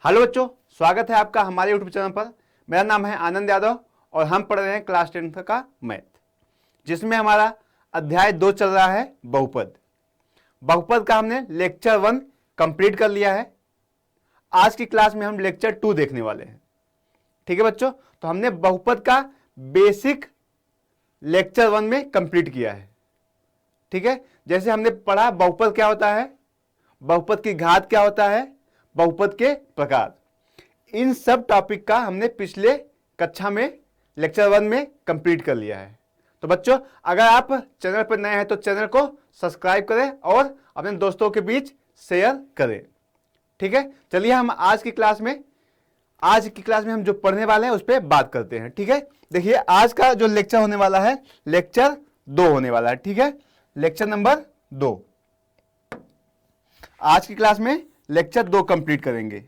Hello बच्चों, स्वागत है आपका हमारे यूट्यूब चैनल पर। मेरा नाम है आनंद यादव और हम पढ़ रहे हैं क्लास 10th का मैथ, जिसमें हमारा अध्याय 2 चल रहा है बहुपद। बहुपद का हमने लेक्चर 1 कंप्लीट कर लिया है। आज की क्लास में हम लेक्चर 2 देखने वाले हैं। ठीक है बच्चों, तो हमने बहुपद का बेसिक लेक्चर 1 में कंप्लीट किया है। ठीक है, जैसे हमने पढ़ा बहुपद क्या होता है, बहुपद की घात क्या होता है, बहुपद के प्रकार, इन सब टॉपिक का हमने पिछले कक्षा में लेक्चर 1 में कंप्लीट कर लिया है। तो बच्चों, अगर आप चैनल पर नए हैं तो चैनल को सब्सक्राइब करें और अपने दोस्तों के बीच शेयर करें। ठीक है, चलिए हम आज की क्लास में हम जो पढ़ने वाले हैं उस पर बात करते हैं। ठीक है, देखिए आज का जो लेक्चर होने वाला है लेक्चर 2 होने वाला है। ठीक है, लेक्चर नंबर 2। आज की क्लास में लेक्चर 2 कंप्लीट करेंगे।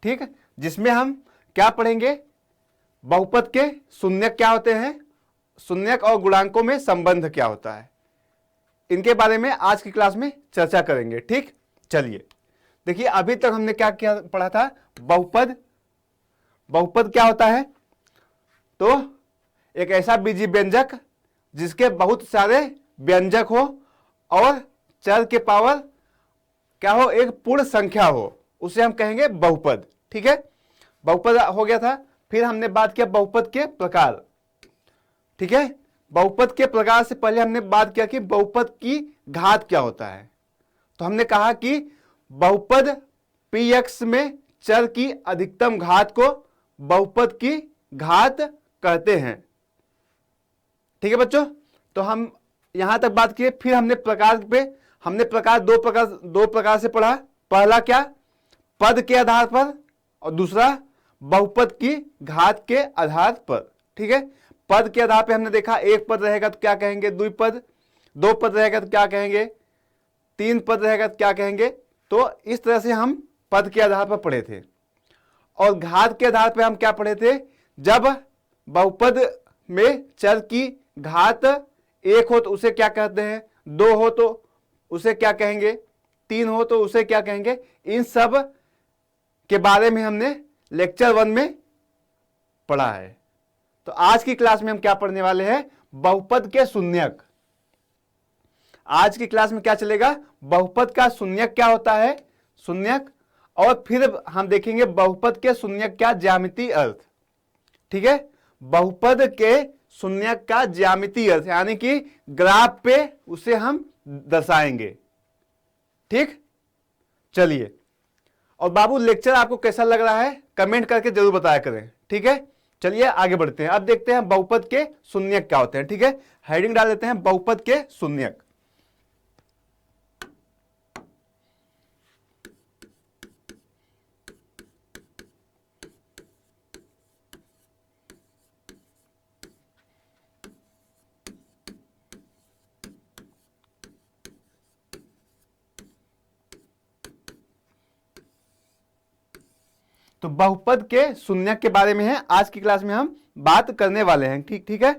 ठीक है, जिसमें हम क्या पढ़ेंगे, बहुपद के शून्यक क्या होते हैं, शून्यक और गुणांकों में संबंध क्या होता है, इनके बारे में आज की क्लास में चर्चा करेंगे। ठीक, चलिए देखिए अभी तक हमने क्या क्या पढ़ा था। बहुपद क्या होता है, तो एक ऐसा बीजी व्यंजक जिसके बहुत सारे व्यंजक हो और चर के पावर क्या हो, एक पूर्ण संख्या हो, उसे हम कहेंगे बहुपद। ठीक है, बहुपद हो गया था। फिर हमने बात किया बहुपद के प्रकार। ठीक है, बहुपद के प्रकार से पहले हमने बात किया कि बहुपद की घात क्या होता है। तो हमने कहा कि बहुपद px में चर की अधिकतम घात को बहुपद की घात कहते हैं। ठीक है बच्चों, तो हम यहां तक बात किए। फिर हमने प्रकार पे दो प्रकार से पढ़ा। पहला क्या, पद के आधार पर, और दूसरा बहुपद की घात के आधार पर। ठीक है, पद के आधार पे हमने देखा एक पद रहेगा तो क्या कहेंगे द्विपद, दो पद रहेगा तो क्या कहेंगे, तीन पद रहेगा तो क्या कहेंगे। तो इस तरह से हम पद के आधार पर पढ़े थे। और घात के आधार पर हम क्या पढ़े थे, जब बहुपद में चर की घात 1 हो तो उसे क्या कहते हैं, 2 हो तो उसे क्या कहेंगे, 3 हो तो उसे क्या कहेंगे। इन सब के बारे में हमने लेक्चर 1 में पढ़ा है। तो आज की क्लास में हम क्या पढ़ने वाले हैं, बहुपद के शून्यक। आज की क्लास में क्या चलेगा, बहुपद का शून्यक क्या होता है, शून्यक, और फिर हम देखेंगे बहुपद के शून्यक का ज्यामितीय अर्थ। ठीक है, बहुपद के शून्यक का ज्यामितीय अर्थ यानी कि ग्राफ पे उसे हम दर्शाएंगे। ठीक, चलिए। और बाबू लेक्चर आपको कैसा लग रहा है कमेंट करके जरूर बताया करें। ठीक है, चलिए आगे बढ़ते हैं। अब देखते हैं बहुपद के शून्यक क्या होते हैं। ठीक है, हेडिंग डाल देते हैं बहुपद के शून्यक। तो बहुपद के शून्यक के बारे में है आज की क्लास में हम बात करने वाले हैं। ठीक है,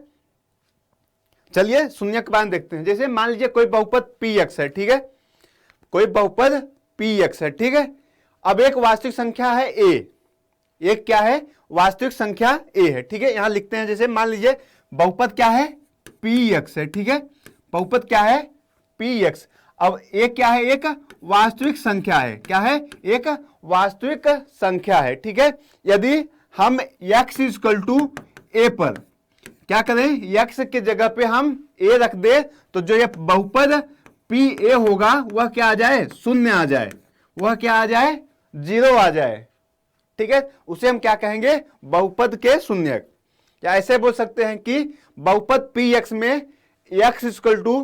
चलिए शून्यक के बारे में देखते हैं। जैसे मान लीजिए कोई बहुपद px है। ठीक है, कोई बहुपद px है। ठीक है, अब एक वास्तविक संख्या है a, एक क्या है, वास्तविक संख्या a है। ठीक है, यहां लिखते हैं, जैसे मान लीजिए बहुपद क्या है, px है। ठीक है, बहुपद क्या है, px। अब एक क्या है, एक वास्तविक संख्या है। क्या है, एक वास्तविक संख्या है। ठीक है, यदि हम x इक्वल टू a पर क्या करें, x के जगह पे हम a रख दे तो जो ये बहुपद pa होगा वह क्या आ जाए, शून्य आ जाए, वह क्या आ जाए, 0 आ जाए। ठीक है, उसे हम क्या कहेंगे, बहुपद के शून्यक। या ऐसे बोल सकते हैं कि बहुपद px में x इक्वल टू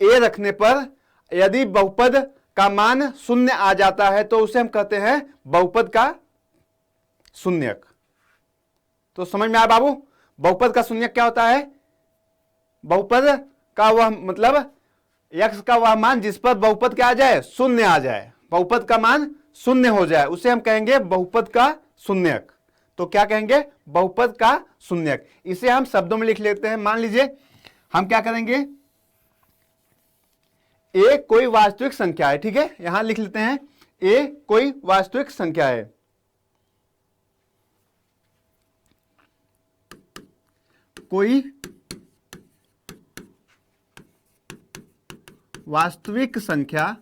a रखने पर यदि बहुपद का मान 0 आ जाता है तो उसे हम कहते हैं बहुपद का शून्यक। तो समझ में आया बाबू, बहुपद का शून्यक क्या होता है, बहुपद का वह मतलब x का वह मान जिस पर बहुपद क्या आ जाए, 0 आ जाए, बहुपद का मान 0 हो जाए, उसे हम कहेंगे बहुपद का शून्यक। तो क्या कहेंगे, बहुपद का शून्यक। इसे हम शब्दों में लिख लेते हैं। मान लीजिए हम क्या करेंगे, a कोई वास्तविक संख्या है। ठीक है, यहां लिख लेते हैं a कोई वास्तविक संख्या है। कोई वास्तविक संख्या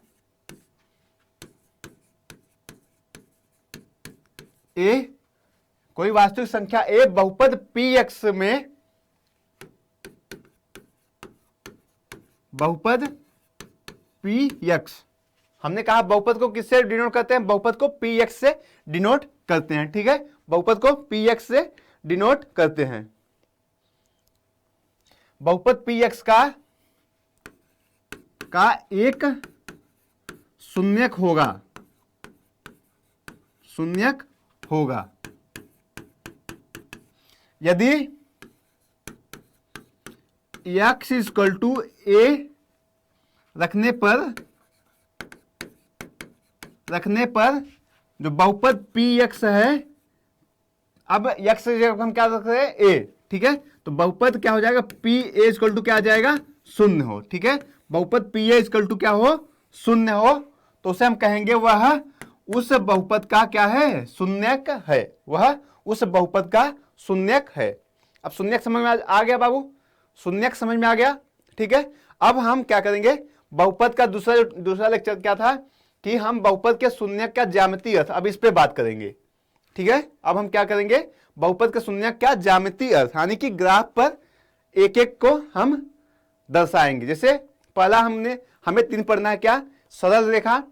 ए, कोई वास्तविक संख्या ए बहुपद px में, बहुपद px, हमने कहा बहुपद को किससे डिनोट करते हैं, बहुपद को px से डिनोट करते हैं, ठीक है, बहुपद को px से डिनोट करते हैं। बहुपद px का एक शून्यक होगा, शून्यक होगा यदि x इक्वल टू a रखने पर जो बहुपद px है, अब x की जगह हम क्या रख रहे हैं a, ठीक है, तो बहुपद क्या हो जाएगा p a इक्वल टू क्या आ जाएगा, शून्य हो, ठीक है, बहुपद p a इक्वल टू क्या हो, शून्य हो, तो उसे हम कहेंगे वह उस बहुपद का क्या है, शून्यक है, वह उस बहुपद का शून्यक है। अब शून्यक समझ में आ गया बाबू, शून्यक समझ में आ गया, ठीक है। अब हम क्या करेंगे, बहुपद का दूसरा लेक्चर क्या था कि हम बहुपद के शून्यक का ज्यामितीय अर्थ, अब इस पे बात करेंगे, ठीक है। अब हम क्या करेंगे, बहुपद के शून्यक का ज्यामितीय अर्थ, यानी कि ग्राफ पर एक एक को हम दर्शाएंगे। जैसे पहला हमें 3 पढ़ना है, क्या, सरल रेखा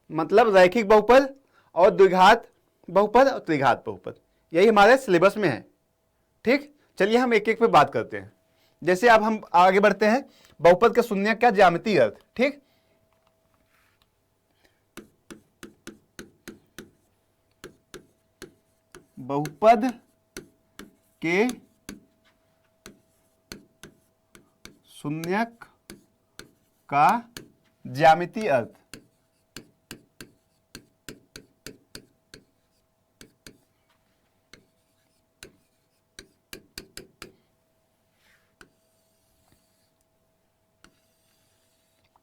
मतलब रैखिक बहुपद, और द्विघात बहुपद और त्रिघात बहुपद, यही हमारे सिलेबस में है, ठीक। चलिए हम एक एक पे बात करते हैं। जैसे अब हम आगे बढ़ते हैं, बहुपद के शून्यक का ज्यामितीय अर्थ, ठीक। बहुपद के शून्यक का ज्यामितीय अर्थ,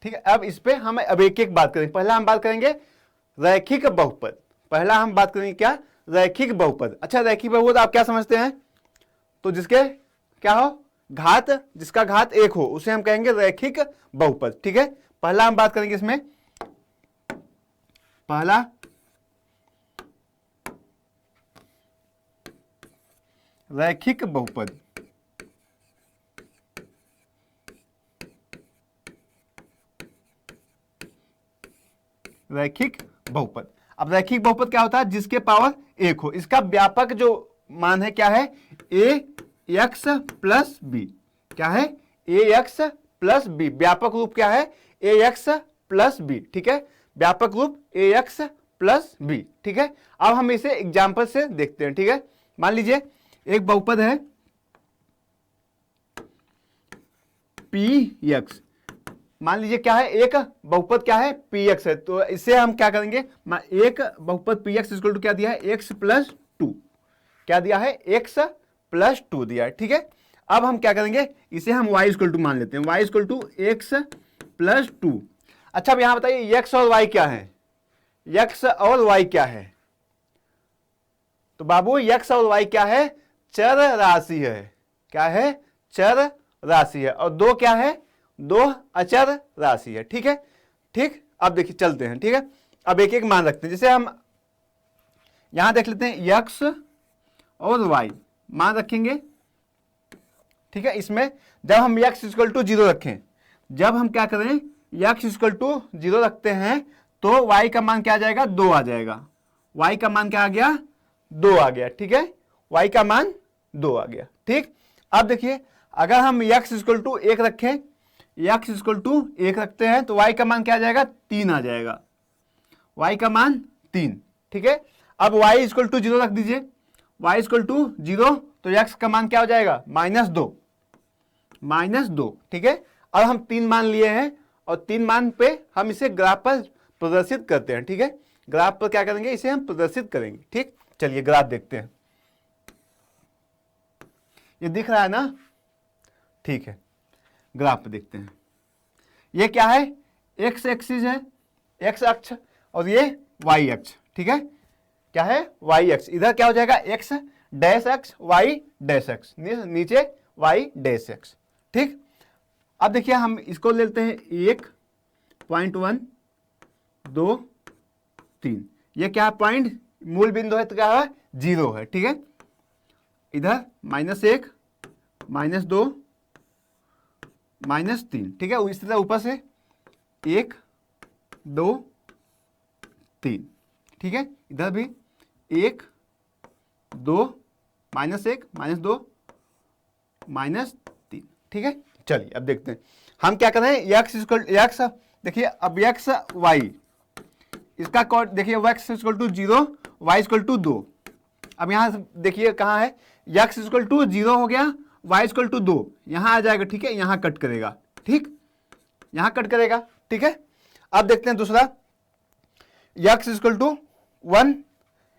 ठीक है। अब इस पे हम अब एक एक बात करेंगे। पहला हम बात करेंगे रैखिक बहुपद, पहला हम बात करेंगे क्या, रैखिक बहुपद। अच्छा, रैखिक बहुपद आप क्या समझते हैं, तो जिसके क्या हो घात, जिसका घात 1 हो उसे हम कहेंगे रैखिक बहुपद, ठीक है। पहला हम बात करेंगे इसमें, पहला रैखिक बहुपद, रैखिक बहुपद। अब रैखिक बहुपद क्या होता है, जिसके पावर 1 हो, इसका व्यापक जो मान है क्या है, ax प्लस बी, क्या है, ax प्लस बी, व्यापक रूप क्या है, ax प्लस बी, ठीक है, व्यापक रूप ax प्लस बी, ठीक है। अब हम इसे एग्जाम्पल से देखते हैं, ठीक है। मान लीजिए एक बहुपद है px, मान लीजिए क्या है, एक बहुपद क्या है px है, तो इसे हम क्या करेंगे, एक बहुपद px इक्वल टू क्या दिया है, x प्लस 2, क्या दिया है, x प्लस 2 दिया है, ठीक है। अब हम क्या करेंगे, इसे हम y इक्वल टू मान लेते हैं, y equal to x plus 2। अच्छा, अब यहां बताइए x और y क्या है, x और y क्या है, तो बाबू x और y क्या है, चर राशि है, क्या है, चर राशि है, और दो क्या है, दो अचर राशि है, ठीक है, ठीक। अब देखिए चलते हैं, ठीक है, अब एक एक मान रखते हैं। जैसे हम यहां देख लेते हैं x और y मान रखेंगे, ठीक है। इसमें जब हम x इक्वल टू 0 रखें, जब हम क्या करें x इक्वल टू 0 रखते हैं तो y का मान क्या आ जाएगा, 2 आ जाएगा, y का मान क्या आ गया, 2 आ गया, ठीक है, y का मान 2 आ गया, ठीक। अब देखिए अगर हम x इक्वल टू 1 रखें, x इक्वल टू 1 रखते हैं तो y का मान क्या आ जाएगा, 3 आ जाएगा, y का मान 3, ठीक है। अब y इक्वल टू 0 रख दीजिए, y इक्वल टू 0 तो x का मान क्या हो जाएगा, -2, ठीक है। अब हम 3 मान लिए हैं और 3 मान पे हम इसे ग्राफ पर प्रदर्शित करते हैं, ठीक है। ग्राफ पर क्या करेंगे, इसे हम प्रदर्शित करेंगे, ठीक। चलिए ग्राफ देखते हैं, ये दिख रहा है ना, ठीक है। ग्राफ पे देखते हैं, ये क्या है, x एक्सिस है, x अक्ष, और ये y अक्ष, ठीक है, क्या है, y अक्ष। इधर क्या हो जाएगा, x dash x y dash x, नीचे वाई डैश एक्स। ठीक, अब देखिए हम इसको लेते हैं 1.1 2 3, ये क्या है पॉइंट, मूल बिंदु है तो क्या है 0 है। ठीक है, इधर -1 -2 -3। ठीक है, इसी तरह ऊपर से 1 2 3। ठीक है, इधर भी 1 2 -1 -2 -3। ठीक है, चलिए अब देखते हैं हम क्या कर रहे हैं। एक्स देखिए, अब एक्स वाई इसका कोड देखिए, x equal to 0 y equal to 2। अब यहाँ से देखिए कहाँ है, एक्स इक्वल टू 0 हो गया, वाई इक्वल टू 2 यहाँ आ जाएगा। ठीक है, यहाँ कट करेगा। ठीक, यहाँ कट करेगा। ठीक है, अब देखते हैं दूसरा, x equal to 1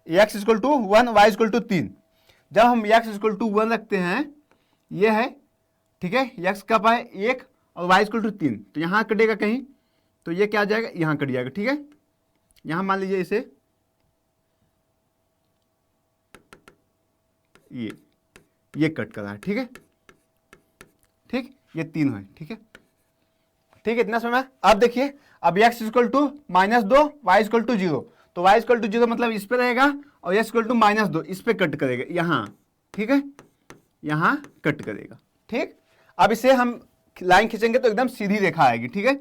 x equal to 1 y equal to 3। जब हम एक्स इक्वल टू 1 रखते हैं, ये है, ठीक है, एक्स का पाए 1 और वाई इक्वल टू 3, तो यहाँ कटेगा कहीं, तो ये क्या आ जाएगा, यहाँ कट जाएगा। ठीक है, यहाँ मान लीजिए इसे ये कट कर रहा है। ठीक है, ठीक, ये 3 है। ठीक है, ठीक है, इतना समय। अब देखिए, अब x equal to -2 y equal to 0, तो y इक्वल टू 0 मतलब इस पे रहेगा, और x इक्वल टू -2 इस पे कट करेगा यहाँ। ठीक है, यहाँ कट करेगा। ठीक, अब इसे हम लाइन खींचेंगे तो एकदम सीधी रेखा आएगी। ठीक है,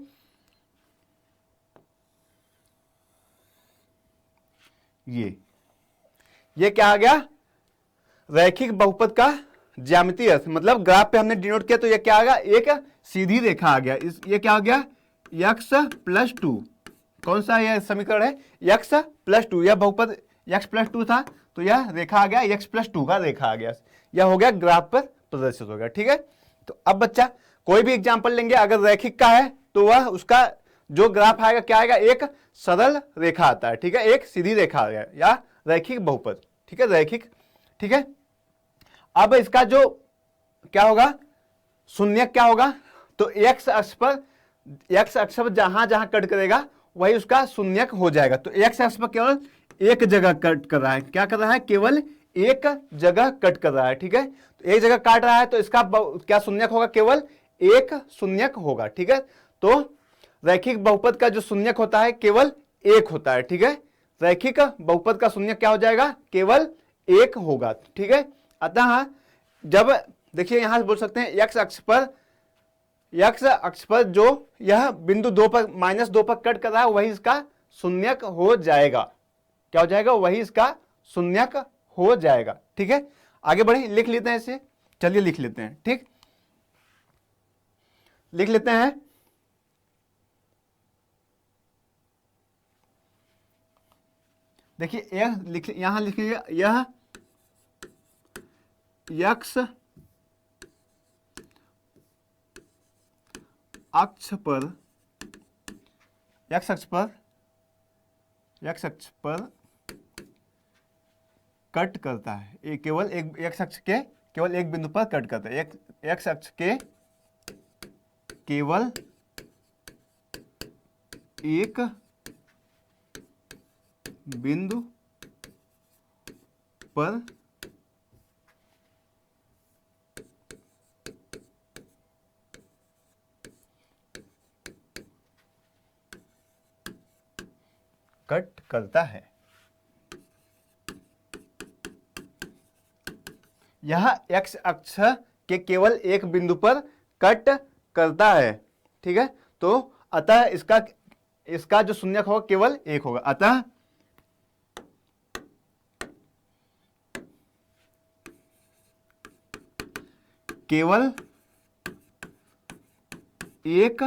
ये क्या आ गया, रैखिक बहुपद का ज्यामितीय अर्थ, मतलब ग्राफ पे हमने डिनोट किया तो ये क्या आ गया, एक सीधी रेखा आ गया। ये क्या आ गया, x+2। कौन सा यह समीकरण है, x+2। यह बहुपद x+2 था, तो यह रेखा आ गया, x+2 का रेखा आ गया, यह हो गया ग्राफ पर प्रदर्शित हो गया। ठीक है, तो अब बच्चा कोई भी एग्जाम्पल लेंगे, अगर रैखिक का है तो वह उसका जो ग्राफ आएगा क्या आएगा, एक सरल रेखा आता है। ठीक है, एक सीधी रेखा आ गया, या रैखिक बहुपद। ठीक है, रैखिक। ठीक है, अब इसका जो क्या होगा, शून्यक क्या होगा, तो x अक्ष पर जहां जहां कट करेगा वही उसका शून्यक हो जाएगा। तो x अक्ष पर केवल एक जगह कट कर रहा है, क्या कर रहा है, केवल एक जगह कट कर रहा है। ठीक है, तो एक जगह काट रहा है तो इसका क्या शून्यक होगा, केवल एक शून्यक होगा। ठीक है, तो रैखिक बहुपद का जो शून्यक होता है केवल एक होता है। ठीक है, रैखिक बहुपद का शून्यक क्या हो जाएगा, केवल एक होगा। ठीक है, अतः जब देखिए यहां से बोल सकते हैं x अक्ष पर जो यह बिंदु 2 पर -2 पर कट कर रहा है वही इसका शून्यक हो जाएगा। क्या हो जाएगा, वही इसका शून्यक हो जाएगा। ठीक है, आगे बढ़े, लिख लेते हैं इसे, चलिए लिख लेते हैं। ठीक, लिख लेते हैं, देखिए यहां लिखिए, यह x अक्ष पर कट करता है, ये केवल एक x अक्ष के केवल एक बिंदु पर कट करता है, x अक्ष के केवल एक बिंदु पर कट करता है। यह x अक्ष के केवल एक बिंदु पर कट करता है। ठीक है, तो अतः इसका जो शून्यक होगा केवल एक होगा। अतः केवल एक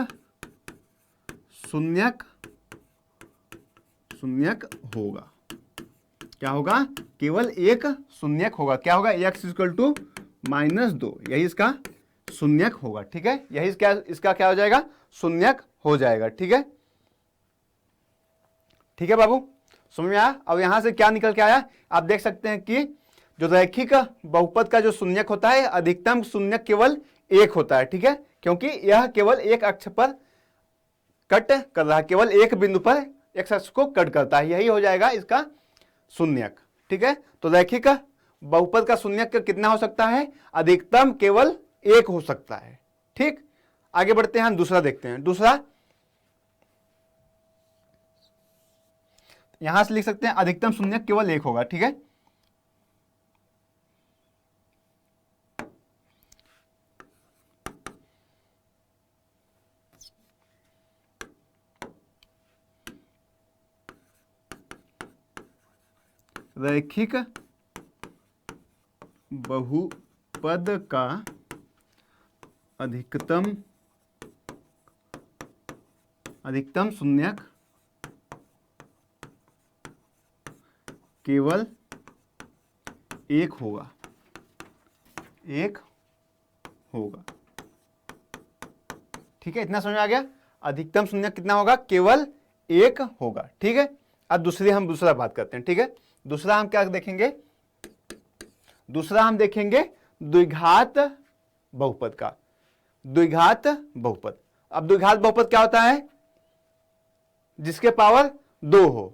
शून्यक होगा। क्या होगा, केवल एक शून्यक होगा। क्या होगा, x इक्वल टू -2, यही इसका शून्यक होगा। ठीक है, यही इसका क्या हो जाएगा, शून्यक हो जाएगा। ठीक है, ठीक है बाबू, समझ में आया। अब यहां से क्या निकल के आया, आप देख सकते हैं कि जो रैखिक बहुपद का जो शून्यक होता है, अधिकतम शून्यक केवल एक होता है। ठीक है, क्योंकि यह केवल एक अक्ष पर कट कर रहा है, केवल एक बिंदु पर x अक्ष को कट करता है, यही हो जाएगा इसका शून्यक। ठीक है, तो रैखिक बहुपद का शून्यक कितना हो सकता है, अधिकतम केवल एक हो सकता है। ठीक, आगे बढ़ते हैं, हम दूसरा देखते हैं। दूसरा यहां से लिख सकते हैं अधिकतम शून्यक केवल एक होगा। ठीक है, रैखिक बहुपद का अधिकतम शून्यक केवल एक होगा, एक होगा। ठीक है, इतना समझ में आ गया। अधिकतम शून्यक कितना होगा, केवल एक होगा। ठीक है, अब दूसरा बात करते हैं। ठीक है, दूसरा हम क्या देखेंगे, दूसरा हम देखेंगे द्विघात बहुपद का। द्विघात बहुपद, अब द्विघात बहुपद क्या होता है, जिसके पावर 2 हो,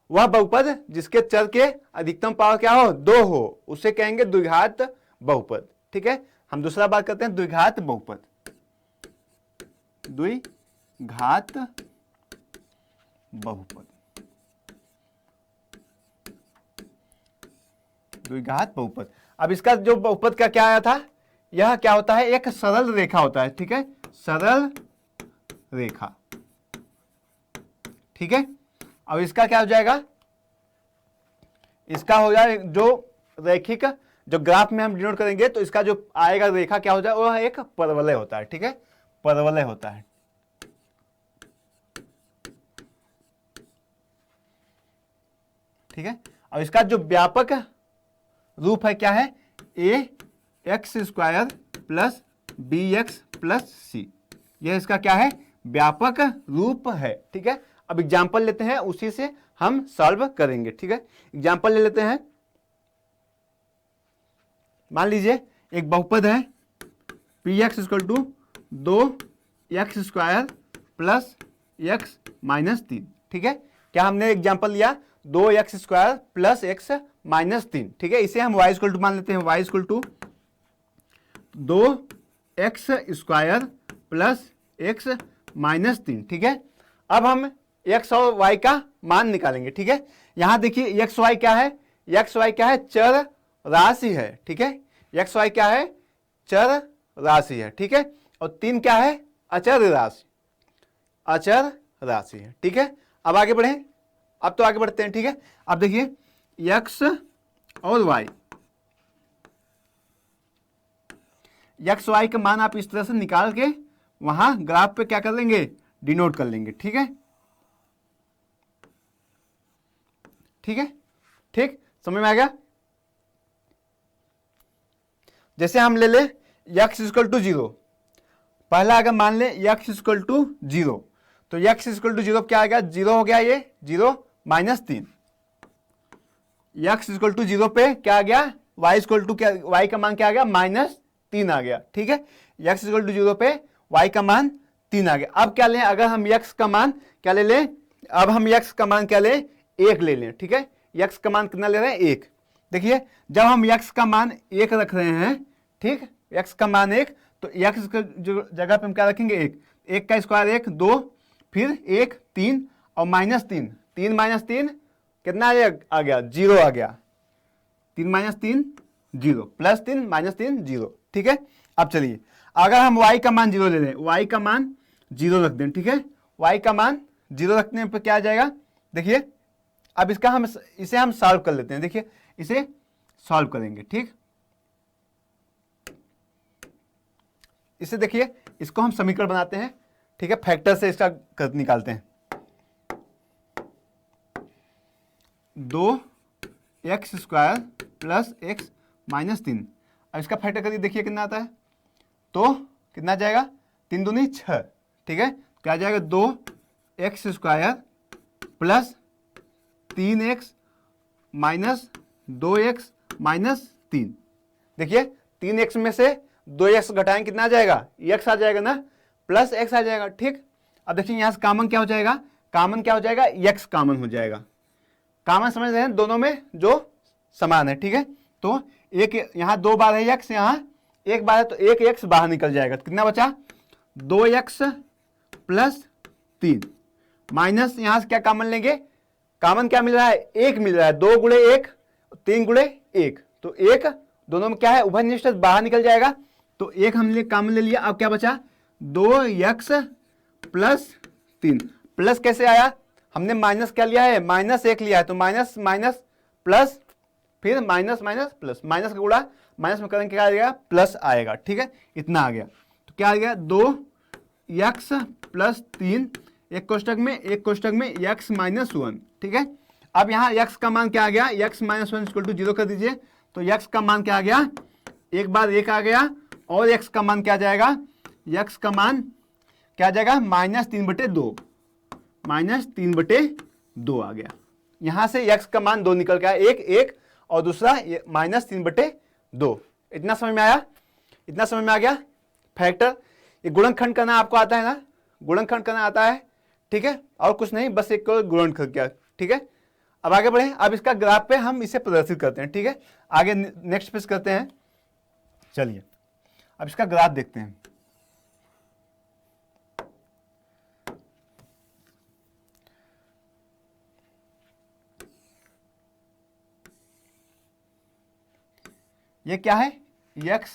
वह बहुपद जिसके चर के अधिकतम पावर क्या हो, 2 हो, उसे कहेंगे द्विघात बहुपद। ठीक है, हम दूसरा बात करते हैं द्विघात बहुपद। द्विघात बहुपद, द्विघात बहुपद। अब इसका जो बहुपद का क्या आया था, यह क्या होता है, एक सरल रेखा होता है। ठीक है, सरल रेखा। ठीक है, अब इसका क्या हो जाएगा, इसका हो जाए जो रैखिक, जो ग्राफ में हम डिनोट करेंगे तो इसका जो आएगा रेखा क्या हो जाए, वह एक परवलय होता है। ठीक है, परवलय होता है। ठीक है, अब इसका जो व्यापक रूप है क्या है, A X square plus B X plus C, यह इसका क्या है, व्यापक रूप है। ठीक है, अब एग्जाम्पल लेते हैं, उसी से हम सॉल्व करेंगे। ठीक है, एग्जाम्पल ले लेते हैं। मान लीजिए एक बहुपद है P x equal to 2x square plus x minus 3। ठीक है, क्या हमने एग्जाम्पल लिया, 2x square plus x minus 3। ठीक है, इसे हम y इक्वल टू मान लेते हैं, y equal to 2x square plus x minus 3। ठीक है, अब हम x और y का मान निकालेंगे। ठीक है, यहां देखिए x y क्या है, x y क्या है, चर राशि है। ठीक है, x y क्या है, चर राशि है। ठीक है, और 3 क्या है, अचर राशि, अचर राशि है। ठीक है, अब आगे बढ़े, अब तो आगे बढ़ते हैं। ठीक है, अब देखिए x और y, x y का मान आप इस तरह से निकाल के वहां ग्राफ पे क्या कर लेंगे, डिनोट कर लेंगे। ठीक है, ठीक है, ठीक, समझ में आ गया। जैसे हम ले ले x इक्वल टू 0, पहला अगर मान ले x इक्वल टू 0, तो x इक्वल टू 0 क्या आ गया, 0 हो गया, ये 0 माइनस 3। x इक्वल टू 0 पे क्या आ गया, y इक्वल टू क्या, y का मान क्या आ गया, माइनस 3 आ गया। ठीक है, x इक्वल टू 0 पे y का मान 3 आ गया। अब क्या लें, अगर हम x का मान क्या ले लें, अब हम x का मान क्या लें, 1 ले लें। ठीक है, x का मान कितना ले रहे हैं, 1। देखिए जब हम x का मान 1 रख रहे हैं, ठीक, x का मान 1, तो x की जगह पे हम क्या रखेंगे, 1, 1 का स्क्वायर 1, 2, फिर 1, 3 और माइनस 3, 3 माइनस 3 कितना आ गया, 0 आ गया, 3 माइनस 3 0, प्लस 3 माइनस 3 0। ठीक है, अब चलिए अगर हम y का मान 0 ले लें, y का मान 0 रख दें। ठीक है, y का मान 0 रखने पर क्या आ जाएगा, देखिए अब इसका हम इसे हम सॉल्व कर लेते हैं। देखिए इसे सॉल्व करेंगे। ठीक, इसे देखिए, इसको हम समीकरण बनाते हैं। ठीक है, फैक्टर से इसका निकालते हैं, 2x square plus x minus 3। अब इसका फैक्टर करिए, देखिए कितना आता है, तो कितना जाएगा, 3 दूनी 6। ठीक है, क्या जाएगा, 2x square plus 3x minus 2x minus 3। देखिए 3x में से 2x घटाएं, कितना आ जाएगा, x आ जाएगा ना, प्लस x आ जाएगा। ठीक, अब देखिए यहां से कॉमन क्या हो जाएगा, कॉमन क्या हो जाएगा, x कॉमन हो जाएगा। कॉमन समझ रहे हैं, दोनों में जो समान है, ठीक है। तो एक यहाँ 2 बार है x, यहाँ 1 बार है, तो एक x बाहर निकल जाएगा। तो कितना बचा 2x प्लस 3 माइनस यहाँ से क्या कॉमन लेंगे, कॉमन क्या मिल रहा है 1 मिल रहा है, 2 गुणे 1 3 गुणे 1, तो 1 दोनों में क्या है उभयनिष्ठ बाहर निकल जाएगा। तो 1 हमने कॉमन ले लिया। अब क्या बचा 2x प्लस 3, प्लस कैसे आया, हमने माइनस क्या लिया है -1 लिया है, तो माइनस माइनस प्लस, फिर माइनस माइनस प्लस, माइनस का गुणा माइनस में करेंगे क्या आएगा प्लस आएगा, ठीक है। इतना आ गया, तो क्या आ गया 2x प्लस 3 एक कोष्टक में, एक कोष्टक में x माइनस 1, ठीक है। अब यहाँ x का मान क्या आ गया, x माइनस 1 इक्वल टू 0 कर दीजिए, तो x का मान क्या आ गया, एक बार 1 आ गया, और x का मान क्या आ जाएगा, x का मान क्या आ जाएगा -3/2, -3/2 आ गया। यहां से x का मान 2 निकल गया, एक और दूसरा -3/2। इतना समझ में आया, इतना समझ में आ गया। फैक्टर, ये गुणनखंड करना आपको आता है ना, गुणनखंड करना आता है, ठीक है, और कुछ नहीं, बस एक गुणनखंड किया, ठीक है। अब आगे बढ़े, अब इसका ग्राफ पे हम इसे प्रदर्शित करते हैं, ठीक है। आगे नेक्स्ट पेज करते हैं, चलिए अब इसका ग्राफ देखते हैं। ये क्या है x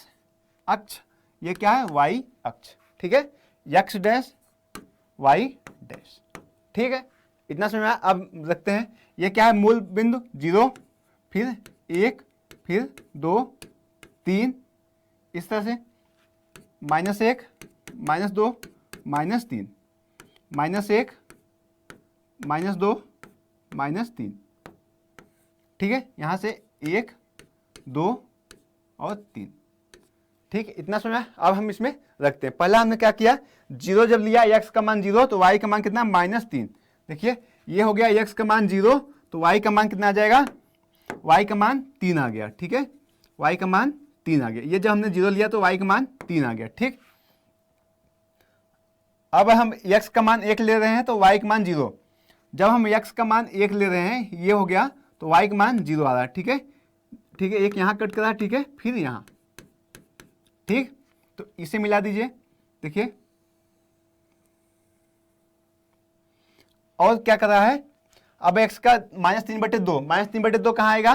अक्ष, ये क्या है y अक्ष, ठीक है, x डैश y डैश, ठीक है। इतना समझ में आया। अब रखते हैं, ये क्या है मूल बिंदु 0, फिर 1, फिर 2 3, इस तरह से -1 -2 -3 -1 -2 -3, ठीक है। यहाँ से 1 2 और 3, ठीक है। इतना समझ में। अब हम इसमें रखते हैं, पहला हमने क्या किया 0 जब लिया, x का मान 0 तो y का मान कितना -3, देखिए ये हो गया x का मान 0 तो y का मान कितना आ जाएगा, y का मान 3 आ गया, ठीक है, y का मान 3 आ गया। ये जब हमने 0 लिया तो y का मान 3 आ गया, ठीक। अब हम x का मान 1 ले रहे हैं तो y का मान 0, जब हम x का मान 1 ले रहे हैं ये हो गया तो y का मान 0 आ रहा है, ठीक है, ठीक है। एक यहाँ कट करा, ठीक है, फिर यहाँ, ठीक, तो इसे मिला दीजिए, देखिए और क्या कर रहा है, अब x का -3/2, -3/2 कहाँ आएगा,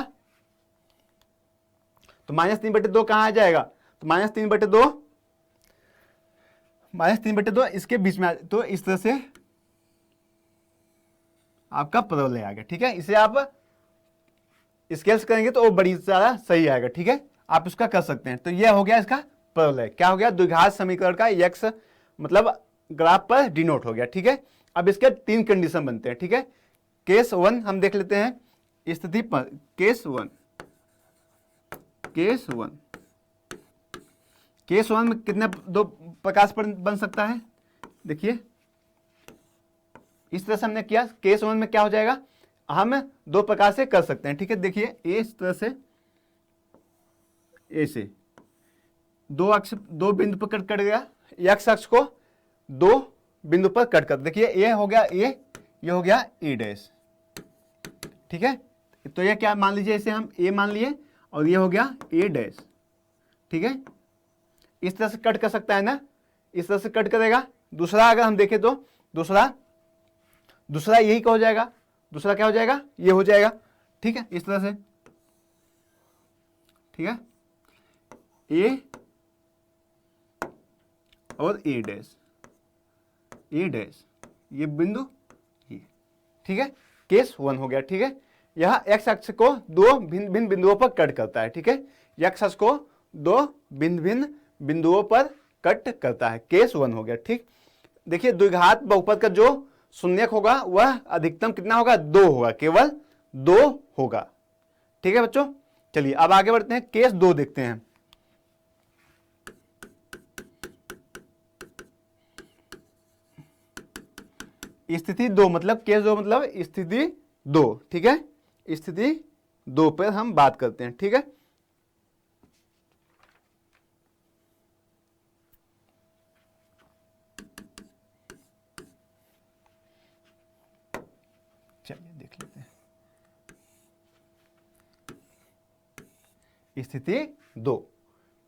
तो -3/2 कहाँ आ जाएगा, तो -3/2 इसके बीच में तो इस तरह से आपका परवलय आ गया, ठीक है। इसे आप स्केल्स करेंगे तो वो बड़ी ज्यादा सही आएगा, ठीक है, आप इसका कर सकते हैं। तो ये हो गया इसका परवलय, क्या हो गया द्विघात समीकरण का x मतलब ग्राफ पर डिनोट हो गया, ठीक है। अब इसके 3 कंडीशन बनते हैं, ठीक है। केस 1 हम देख लेते हैं स्थिति पर, केस 1 में कितने 2 प्रकाश पर बन सकता है, देखिए इस तरह से हमने किया। केस 1 में क्या हो जाएगा, हम 2 प्रकार से कर सकते हैं, ठीक है। देखिए इस तरह से, ऐसे 2 अक्ष 2 बिंदु पर कट गया, x अक्ष को 2 बिंदु पर कट कर, देखिए ये हो गया a, ये हो गया a डैश, ठीक है। तो ये क्या मान लीजिए, इसे हम a मान लिए और ये हो गया a डैश, ठीक है। इस तरह से कट कर सकता है ना, इस तरह से कट करेगा। दूसरा अगर हम देखें तो दूसरा यही क्या हो जाएगा, दूसरा क्या हो जाएगा, ये हो जाएगा, ठीक है, इस तरह से, ठीक है, a और a डैश, ये बिंदु ये, ठीक है। केस 1 हो गया, ठीक है। यह x अक्ष को 2 भिन्न भिन्न बिंदुओं पर कट करता है, ठीक है, x अक्ष को 2 भिन्न भिन्न बिंदुओं पर कट करता है, केस 1 हो गया, ठीक। देखिए द्विघात बहुपद का जो शून्यक होगा वह अधिकतम कितना होगा, 2 होगा, केवल 2 होगा, ठीक है बच्चों। चलिए अब आगे बढ़ते हैं, केस 2 देखते हैं। स्थिति 2 मतलब केस 2 मतलब स्थिति 2, ठीक है, स्थिति 2 पर हम बात करते हैं, ठीक है। चलिए देख लेते हैं। स्थिति 2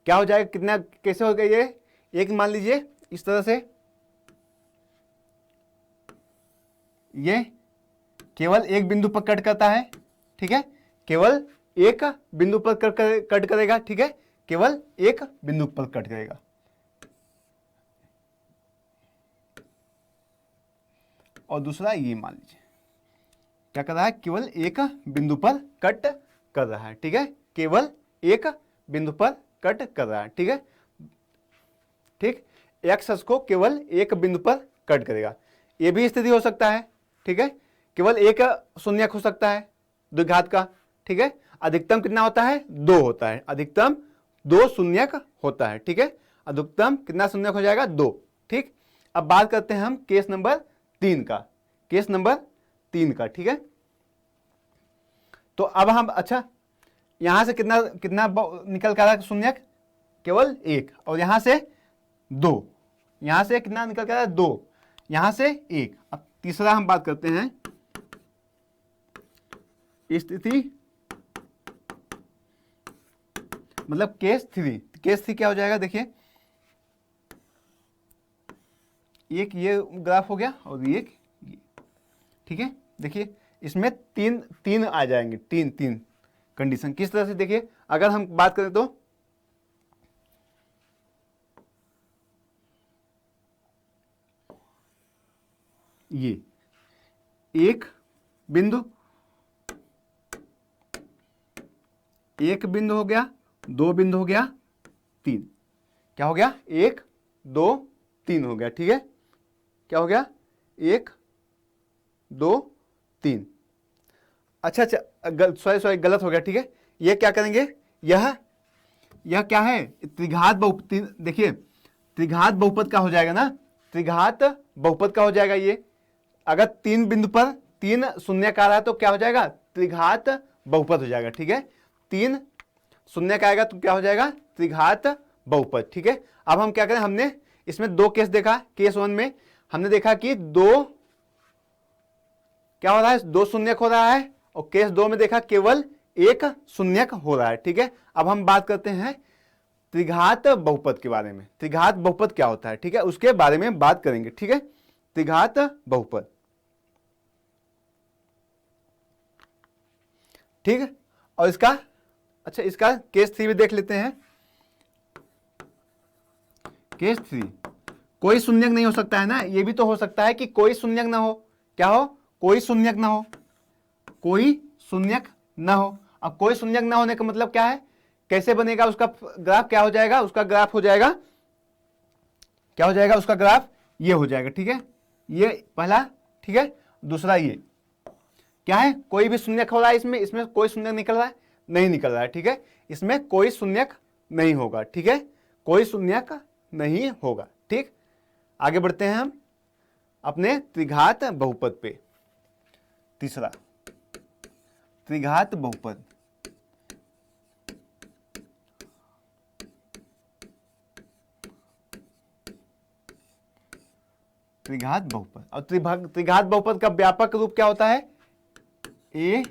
क्या हो जाएगा, कितना कैसे हो गया ये, एक मान लीजिए इस तरह से, ये केवल एक बिंदु पर कट करता है, ठीक है, केवल एक बिंदु पर कट करेगा, ठीक है, केवल एक बिंदु पर कट करेगा। और दूसरा ये मान लीजिए क्या कर रहा है, केवल एक बिंदु पर कट कर रहा है, ठीक है, केवल एक बिंदु पर कट कर रहा है, ठीक है, ठीक, एक्स अक्ष को केवल एक बिंदु पर कट करेगा। ये भी स्थिति हो सकता है, ठीक है, केवल एक शून्यक हो सकता है द्विघात का, ठीक है, अधिकतम कितना होता है, 2 होता है, अधिकतम 2 शून्यक होता है, ठीक है, अधिकतम कितना शून्यक हो जाएगा, 2, ठीक। अब बात करते हैं हम केस नंबर 3 का, केस नंबर 3 का, ठीक है। तो अब हम, अच्छा यहां से कितना कितना निकल कर आ रहा है शून्यक, केवल 1, और यहां से 2, यहां से कितना निकल कर आ रहा है, 2, यहां से 1। अब तीसरा हम बात करते हैं स्थिति, मतलब केस 3। केस 3 क्या हो जाएगा, देखिए एक ये ग्राफ हो गया और ये, ठीक है, देखिए इसमें तीन आ जाएंगे, तीन कंडीशन। किस तरह से, देखिए अगर हम बात करें तो ये एक बिंदु हो गया, 2 बिंदु हो गया, 3, क्या हो गया, 1 2 3 हो गया, ठीक है, क्या हो गया, 1 2 3। अच्छा सॉरी गलत हो गया, ठीक है, ये क्या करेंगे, यह क्या है, त्रिघात बहुपद, देखिए त्रिघात बहुपद का हो जाएगा ना, त्रिघात बहुपद का हो जाएगा ये। अगर 3 बिंदु पर 3 शून्यक आ रहा है तो क्या हो जाएगा, त्रिघात बहुपद हो जाएगा, ठीक है, 3 शून्यक आएगा तो क्या हो जाएगा, त्रिघात बहुपद, ठीक है। अब हम क्या करें, हमने इसमें 2 केस देखा, केस 1 में हमने देखा कि 2 क्या हो रहा है, 2 शून्यक हो रहा है, और केस 2 में देखा केवल 1 शून्यक हो रहा है, ठीक है। अब हम बात करते हैं त्रिघात बहुपद के बारे में, त्रिघात बहुपद क्या होता है, ठीक है, उसके बारे में बात करेंगे, ठीक है, त्रिघात बहुपद, ठीक है। और इसका, अच्छा इसका केस 3 भी देख लेते हैं। केस 3, कोई शून्यक नहीं हो सकता है ना, ये भी तो हो सकता है कि कोई शून्यक ना हो, क्या हो, कोई शून्यक ना हो, कोई शून्यक ना हो। अब कोई शून्यक ना होने का मतलब क्या है, कैसे बनेगा उसका ग्राफ, क्या हो जाएगा उसका ग्राफ, हो जाएगा क्या हो जाएगा उसका ग्राफ, ये हो जाएगा, ठीक है, ये पहला, ठीक है। दूसरा ये क्या है, कोई भी शून्यक हो रहा है इसमें कोई शून्यक निकल रहा है, नहीं निकल रहा है, ठीक है, इसमें कोई शून्यक नहीं होगा, ठीक है, कोई शून्यक नहीं होगा, ठीक। आगे बढ़ते हैं हम अपने त्रिघात बहुपद पे। तीसरा, त्रिघात बहुपद, त्रिघात बहुपद, और त्रिघात बहुपद का व्यापक रूप क्या होता है, A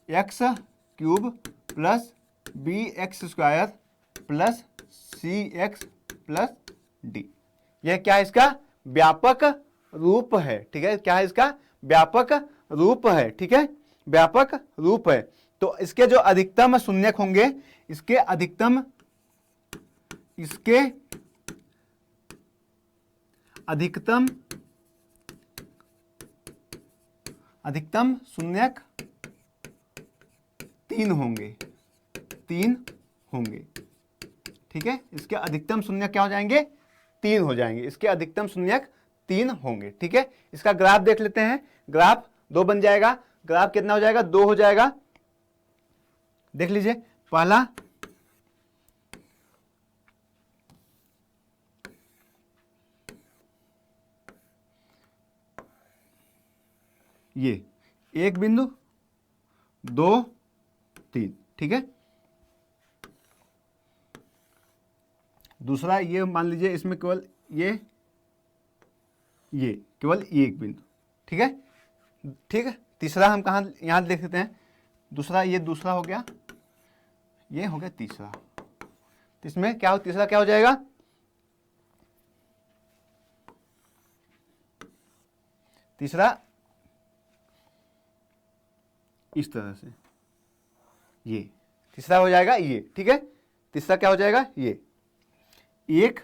X cube plus B X square plus C X plus D. यह क्या है, इसका व्यापक रूप है, ठीक है, क्या है, इसका व्यापक रूप है, ठीक है, व्यापक रूप है। तो इसके जो अधिकतम शून्यक होंगे, इसके अधिकतम शून्यक 3 होंगे, ठीक है, इसके अधिकतम शून्यक क्या हो जाएंगे, 3 हो जाएंगे, इसके अधिकतम शून्यक 3 होंगे, ठीक है। इसका ग्राफ देख लेते हैं, ग्राफ 2 बन जाएगा, ग्राफ कितना हो जाएगा, 2 हो जाएगा, देख लीजिए। पहला ये 1 बिंदु 2 3, ठीक है। दूसरा ये मान लीजिए, इसमें केवल ये केवल 1 बिंदु, ठीक है, ठीक है। तीसरा हम कहाँ यहाँ देख सकते हैं, दूसरा, ये दूसरा हो गया, ये हो गया तीसरा। तो इसमें क्या हो, तीसरा क्या हो जाएगा, तीसरा इस तरह से, ये तीसरा हो जाएगा ये, ठीक है। तीसरा क्या हो जाएगा, ये 1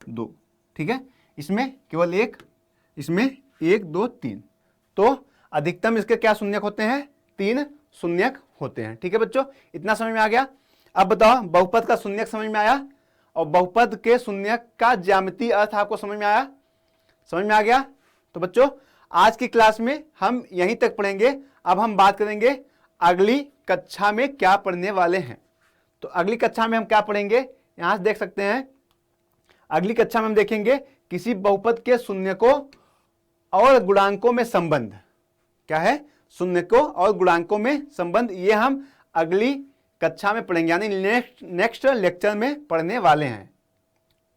2, ठीक है। इसमें केवल एक, इसमें 1 2 3, तो अधिकतम इसके क्या शून्यक होते हैं, 3 शून्यक होते हैं, ठीक है बच्चों। इतना समझ में आ गया। अब बताओ बहुपद का शून्यक समझ में आया, और बहुपद के शून्यक का ज्यामितीय अर्थ आपको समझ में आया, समझ में आ गया। तो बच्चों आज की क्लास में हम यहीं तक पढ़ेंगे। अब हम बात करेंगे अगली कक्षा में क्या पढ़ने वाले हैं। तो अगली कक्षा में हम क्या पढ़ेंगे, यहां से देख सकते हैं। अगली कक्षा में हम देखेंगे किसी बहुपद के शून्यकों और गुणांकों में संबंध। क्या है, शून्यकों और गुणांकों में संबंध, ये हम अगली कक्षा में पढ़ेंगे, यानी नेक्स्ट लेक्चर में पढ़ने वाले हैं,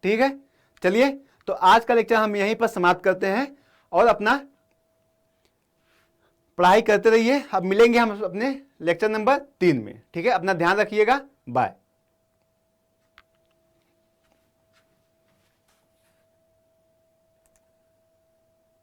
ठीक है। चलिए, तो आज का लेक्चर हम यहीं पर समाप्त करते हैं और अपना पढ़ाई करते रहिए। अब मिलेंगे हम अपने लेक्चर नंबर 3 में, ठीक है। अपना ध्यान रखिएगा, बाय।